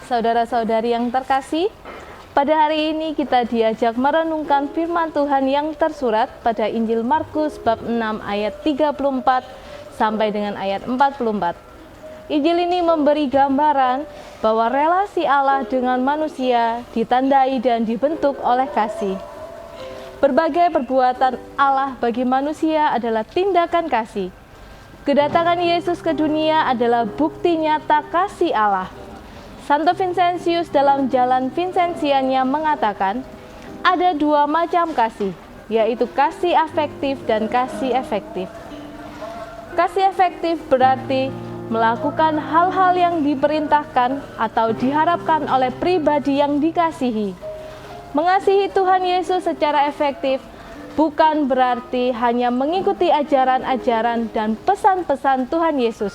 Saudara-saudari yang terkasih, pada hari ini kita diajak merenungkan firman Tuhan yang tersurat pada Injil Markus bab 6 ayat 34 sampai dengan ayat 44. Injil ini memberi gambaran bahwa relasi Allah dengan manusia ditandai dan dibentuk oleh kasih. Berbagai perbuatan Allah bagi manusia adalah tindakan kasih. Kedatangan Yesus ke dunia adalah bukti nyata kasih Allah. Santo Vincentius dalam Jalan Vincentiannya mengatakan, ada dua macam kasih, yaitu kasih afektif dan kasih efektif. Kasih efektif berarti melakukan hal-hal yang diperintahkan atau diharapkan oleh pribadi yang dikasihi. Mengasihi Tuhan Yesus secara efektif bukan berarti hanya mengikuti ajaran-ajaran dan pesan-pesan Tuhan Yesus,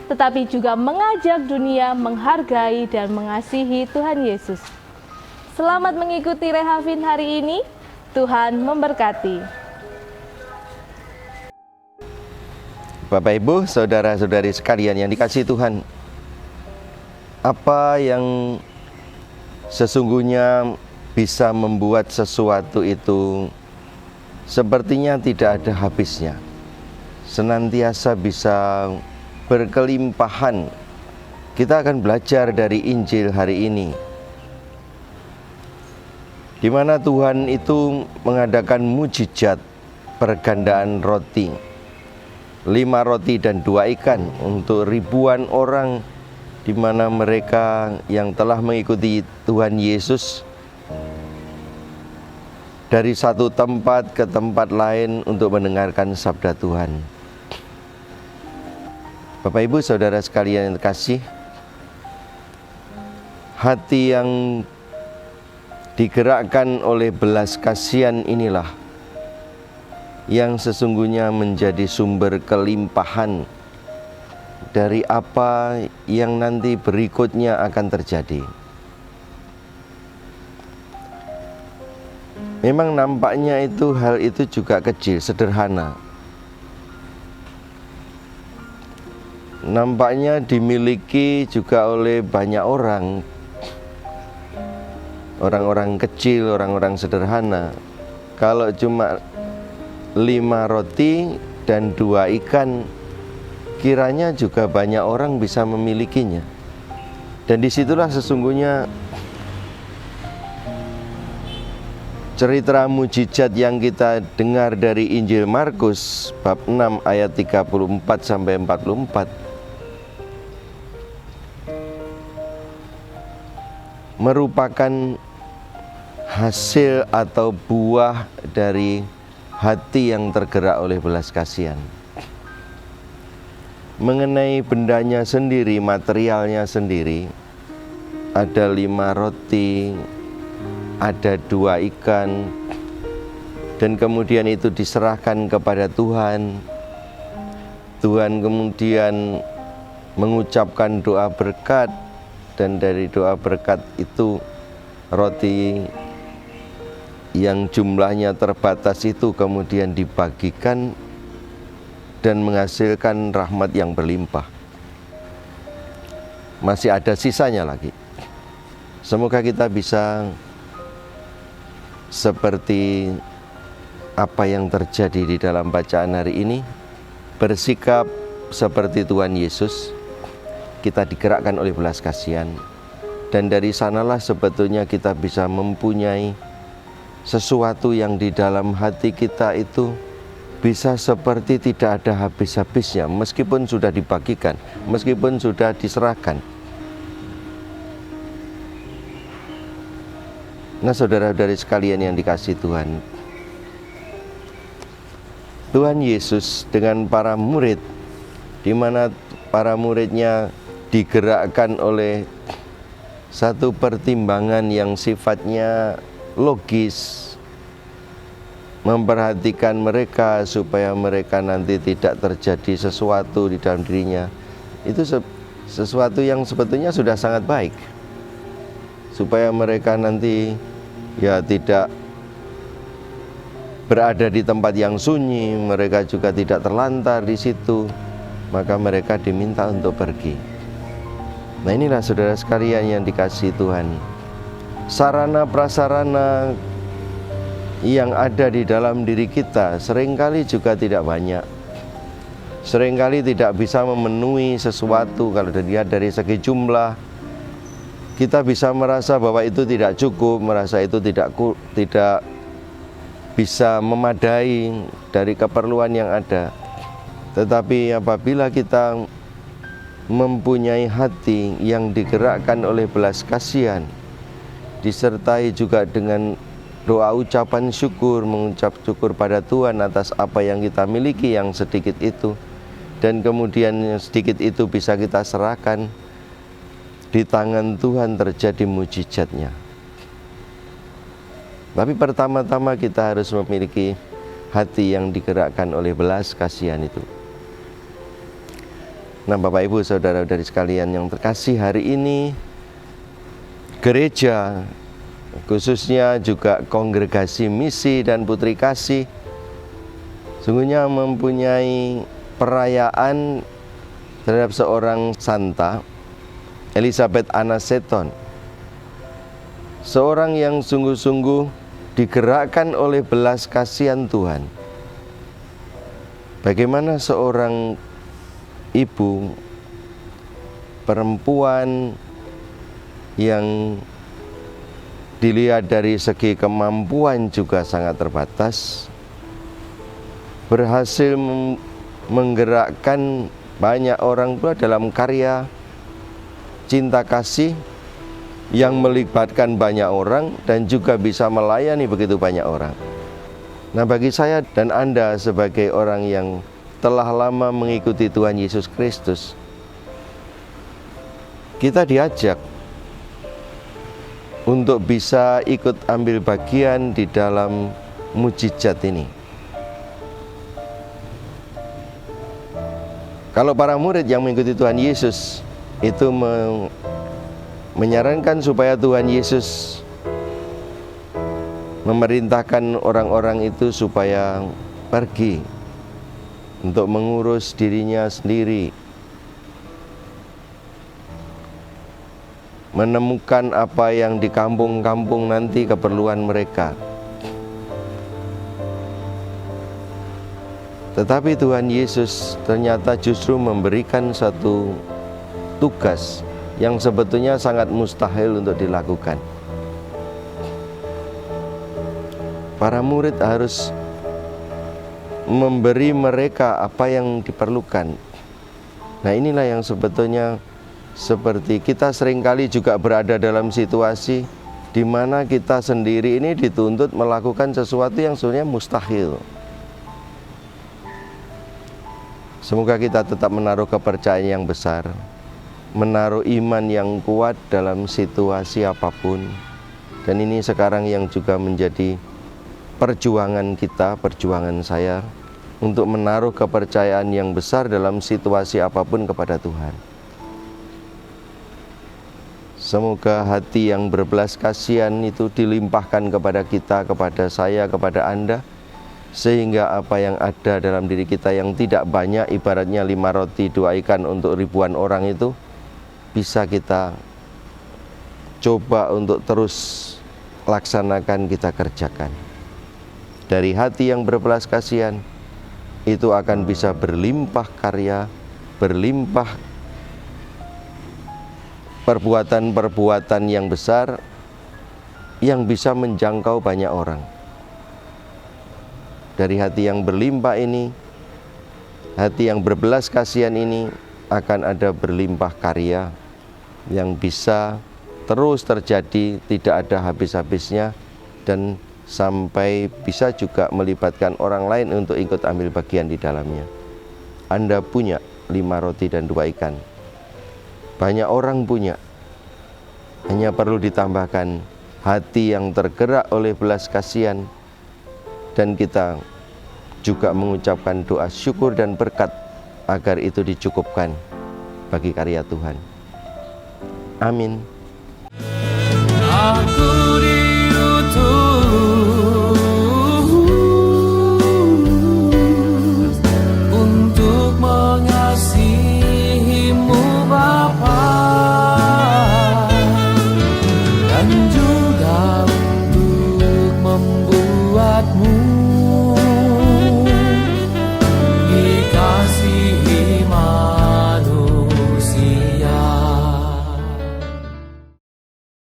tetapi juga mengajak dunia menghargai dan mengasihi Tuhan Yesus. Selamat mengikuti Rehavin hari ini, Tuhan memberkati. Bapak Ibu, saudara-saudari sekalian yang dikasihi Tuhan, apa yang sesungguhnya bisa membuat sesuatu itu sepertinya tidak ada habisnya, senantiasa bisa berkelimpahan. Kita akan belajar dari Injil hari ini, di mana Tuhan itu mengadakan mujizat pergandaan roti, 5 roti dan 2 ikan untuk ribuan orang, di mana mereka yang telah mengikuti Tuhan Yesus dari satu tempat ke tempat lain untuk mendengarkan sabda Tuhan. Bapak Ibu saudara sekalian yang terkasih, hati yang digerakkan oleh belas kasihan inilah yang sesungguhnya menjadi sumber kelimpahan dari apa yang nanti berikutnya akan terjadi. Memang nampaknya itu hal itu juga kecil, sederhana. Nampaknya dimiliki juga oleh banyak orang. Orang-orang kecil, orang-orang sederhana. Kalau cuma 5 roti dan 2 ikan, kiranya juga banyak orang bisa memilikinya. Dan disitulah sesungguhnya cerita mujizat yang kita dengar dari Injil Markus bab 6 ayat 34 sampai 44 merupakan hasil atau buah dari hati yang tergerak oleh belas kasihan. Mengenai bendanya sendiri, materialnya sendiri, ada 5 roti, ada 2 ikan, dan kemudian itu diserahkan kepada Tuhan. Tuhan kemudian mengucapkan doa berkat, dan dari doa berkat itu roti yang jumlahnya terbatas itu kemudian dibagikan dan menghasilkan rahmat yang berlimpah. Masih ada sisanya lagi. Semoga kita bisa seperti apa yang terjadi di dalam bacaan hari ini, bersikap seperti Tuhan Yesus. Kita digerakkan oleh belas kasihan, dan dari sanalah sebetulnya kita bisa mempunyai sesuatu yang di dalam hati kita itu bisa seperti tidak ada habis-habisnya, meskipun sudah dibagikan, meskipun sudah diserahkan. Nah, saudara-saudari sekalian yang dikasihi Tuhan, Tuhan Yesus dengan para murid, di mana para muridnya digerakkan oleh satu pertimbangan yang sifatnya logis, memperhatikan mereka supaya mereka nanti tidak terjadi sesuatu di dalam dirinya. Itu sesuatu yang sebetulnya sudah sangat baik, supaya mereka nanti ya tidak berada di tempat yang sunyi, mereka juga tidak terlantar di situ, maka mereka diminta untuk pergi. Nah, inilah saudara sekalian yang dikasihi Tuhan, sarana prasarana yang ada di dalam diri kita seringkali juga tidak banyak, seringkali tidak bisa memenuhi sesuatu. Kalau dilihat dari segi jumlah, kita bisa merasa bahwa itu tidak cukup, merasa itu tidak bisa memadai dari keperluan yang ada. Tetapi apabila kita mempunyai hati yang digerakkan oleh belas kasihan, disertai juga dengan doa ucapan syukur, mengucap syukur pada Tuhan atas apa yang kita miliki yang sedikit itu, dan kemudian yang sedikit itu bisa kita serahkan di tangan Tuhan, terjadi mujizatnya. Tapi pertama-tama kita harus memiliki hati yang digerakkan oleh belas kasihan itu. Nah, Bapak Ibu saudara-saudari sekalian yang terkasih, hari ini gereja, khususnya juga kongregasi misi dan putri kasih, sungguhnya mempunyai perayaan terhadap seorang santa, Elizabeth Anna Seton, seorang yang sungguh-sungguh digerakkan oleh belas kasihan Tuhan. Bagaimana seorang ibu perempuan yang dilihat dari segi kemampuan juga sangat terbatas, berhasil menggerakkan banyak orang tua dalam karya cinta kasih yang melibatkan banyak orang dan juga bisa melayani begitu banyak orang. Nah, bagi saya dan Anda sebagai orang yang telah lama mengikuti Tuhan Yesus Kristus, kita diajak untuk bisa ikut ambil bagian di dalam mujizat ini. Kalau para murid yang mengikuti Tuhan Yesus itu menyarankan supaya Tuhan Yesus memerintahkan orang-orang itu supaya pergi untuk mengurus dirinya sendiri, menemukan apa yang di kampung-kampung nanti keperluan mereka. Tetapi Tuhan Yesus ternyata justru memberikan satu tugas yang sebetulnya sangat mustahil untuk dilakukan. Para murid harus memberi mereka apa yang diperlukan. Nah, inilah yang sebetulnya seperti kita seringkali juga berada dalam situasi di mana kita sendiri ini dituntut melakukan sesuatu yang sebenarnya mustahil. Semoga kita tetap menaruh kepercayaan yang besar, menaruh iman yang kuat dalam situasi apapun. Dan ini sekarang yang juga menjadi perjuangan kita, perjuangan saya, untuk menaruh kepercayaan yang besar dalam situasi apapun kepada Tuhan. Semoga hati yang berbelas kasihan itu dilimpahkan kepada kita, kepada saya, kepada Anda, sehingga apa yang ada dalam diri kita yang tidak banyak, ibaratnya 5 roti 2 ikan untuk ribuan orang itu, bisa kita coba untuk terus laksanakan, kita kerjakan. Dari hati yang berbelas kasihan itu akan bisa berlimpah karya, berlimpah perbuatan-perbuatan yang besar yang bisa menjangkau banyak orang. Dari hati yang berlimpah ini, hati yang berbelas kasihan ini, akan ada berlimpah karya yang bisa terus terjadi, tidak ada habis-habisnya, dan sampai bisa juga melibatkan orang lain untuk ikut ambil bagian di dalamnya. Anda punya 5 roti dan 2 ikan. Banyak orang punya. Hanya perlu ditambahkan hati yang tergerak oleh belas kasihan, dan kita juga mengucapkan doa syukur dan berkat agar itu dicukupkan bagi karya Tuhan. Amin. Aku